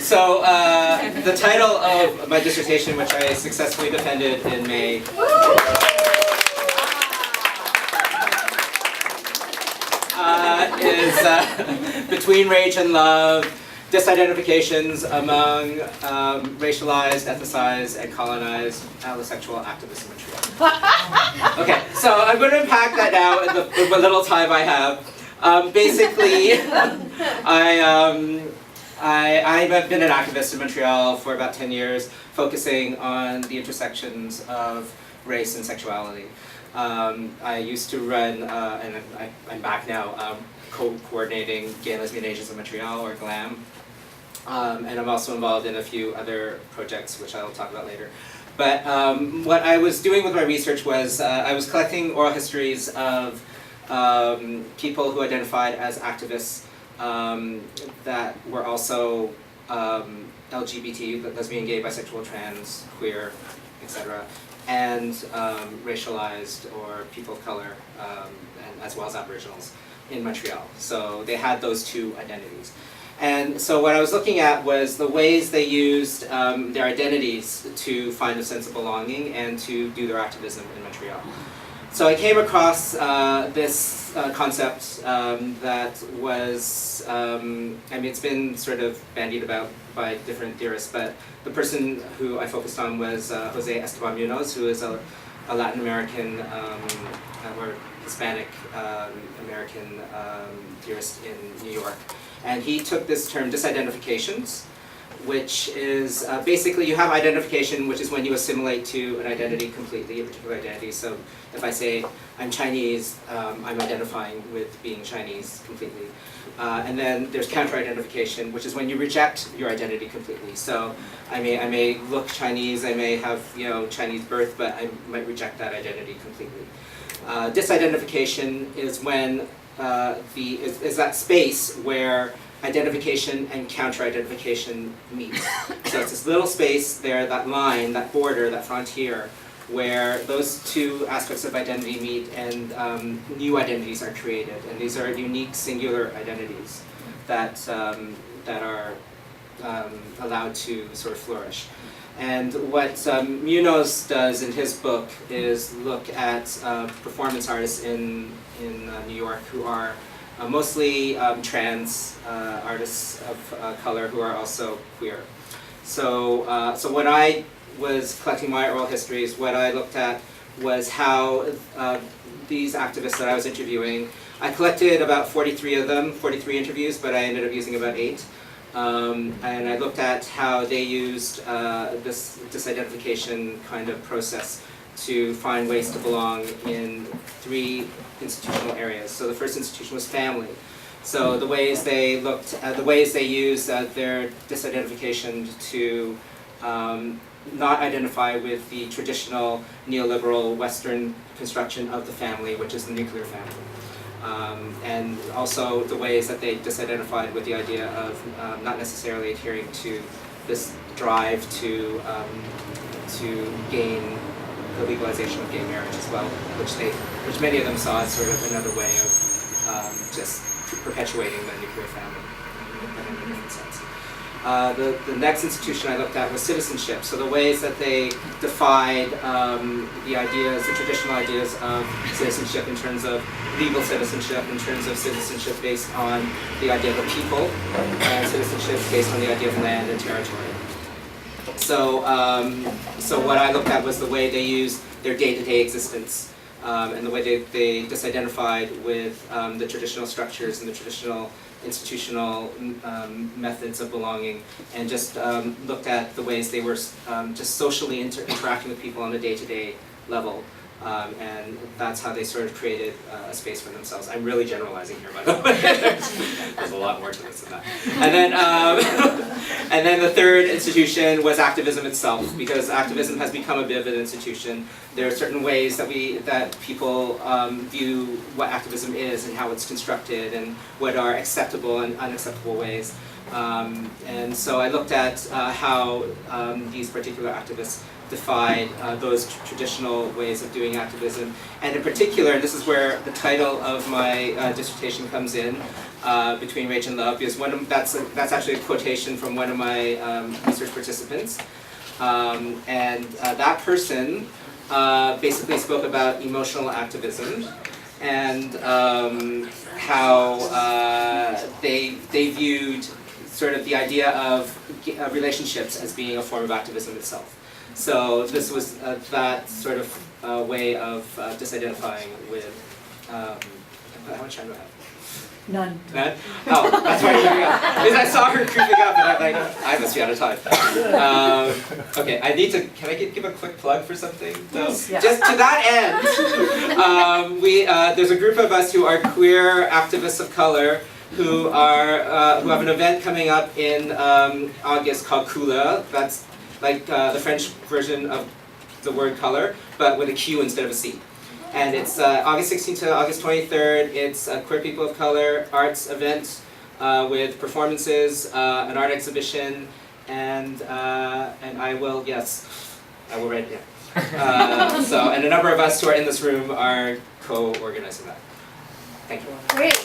So the title of my dissertation, which I successfully defended in May, is Between Rage and Love, Disidentifications Among Racialized, Ethnicized, and Colonized Allosexual Activists in Montreal. Okay, so I'm going to unpack that now in the little time I have. Basically, I have been an activist in Montreal for about 10 years, focusing on the intersections of race and sexuality. I used to run, and I'm back now, co-coordinating Gay, Lesbian, Asians in Montreal, or GLAM. And I'm also involved in a few other projects, which I'll talk about later. But what I was doing with my research was I was collecting oral histories of people who identified as activists that were also LGBT, lesbian, gay, bisexual, trans, queer, etc., and racialized or people of color, and as well as Aboriginals in Montreal. So they had those two identities. And so what I was looking at was the ways they used their identities to find a sense of belonging and to do their activism in Montreal. So I came across this concept that was, I mean, it's been sort of bandied about by different theorists, but the person who I focused on was Jose Esteban Munoz, who is a Latin American or Hispanic American theorist in New York. And he took this term disidentifications, which is basically you have identification, which is when you assimilate to an identity completely, a particular identity. So if I say I'm Chinese, I'm identifying with being Chinese completely. And then there's counter-identification, which is when you reject your identity completely. So I may look Chinese, I may have Chinese birth, but I might reject that identity completely. Disidentification is when is that space where identification and counter-identification meet. So it's this little space there, that line, that border, that frontier, where those two aspects of identity meet and new identities are created. And these are unique, singular identities that, that are allowed to sort of flourish. And what Munoz does in his book is look at performance artists in New York who are mostly trans artists of color who are also queer. So, so when I was collecting my oral histories, what I looked at was how these activists that I was interviewing, I collected about 43 of them, 43 interviews, but I ended up using about 8. And I looked at how they used this disidentification kind of process to find ways to belong in 3 institutional areas. So the first institution was family. So the ways they looked at, the ways they used their disidentification to not identify with the traditional neoliberal Western construction of the family, which is the nuclear family. And also the ways that they disidentified with the idea of not necessarily adhering to this drive to gain the legalization of gay marriage as well, which many of them saw as sort of another way of just perpetuating the nuclear family in a different sense. The next institution I looked at was citizenship. So the ways that they defied the ideas, the traditional ideas of citizenship in terms of legal citizenship, in terms of citizenship based on the idea of a people, and citizenship based on the idea of land and territory. So, so what I looked at was the way they used their day-to-day existence and the way they disidentified with the traditional structures and the traditional institutional methods of belonging, and just looked at the ways they were just socially interacting with people on a day-to-day level. And that's how they sort of created a space for themselves. I'm really generalizing here, by the way. There's a lot more to this than that. And then the third institution was activism itself, because activism has become a bit of an institution. There are certain ways that people view what activism is and how it's constructed and what are acceptable and unacceptable ways. And so I looked at how these particular activists defied those traditional ways of doing activism. And in particular, this is where the title of my dissertation comes in, Between Rage and Love, because that's actually a quotation from one of my research participants. And that person basically spoke about emotional activism and how they viewed sort of the idea of relationships as being a form of activism itself. So this was that sort of way of disidentifying with, how much time do I have? None. None? Oh, that's why you're looking up. Because I saw her creeping up and I'm like, I must be out of time. Okay, I need to, can I give a quick plug for something? No? Yes. Just to that end, there's a group of us who are queer activists of color who have an event coming up in August called Couleur. That's like the French version of the word color, but with a Q instead of a C. And it's August 16th to August 23rd. It's a queer people of color arts event with performances, an art exhibition, and I will write it down. And a number of us who are in this room are co-organizing that. Thank you. Great.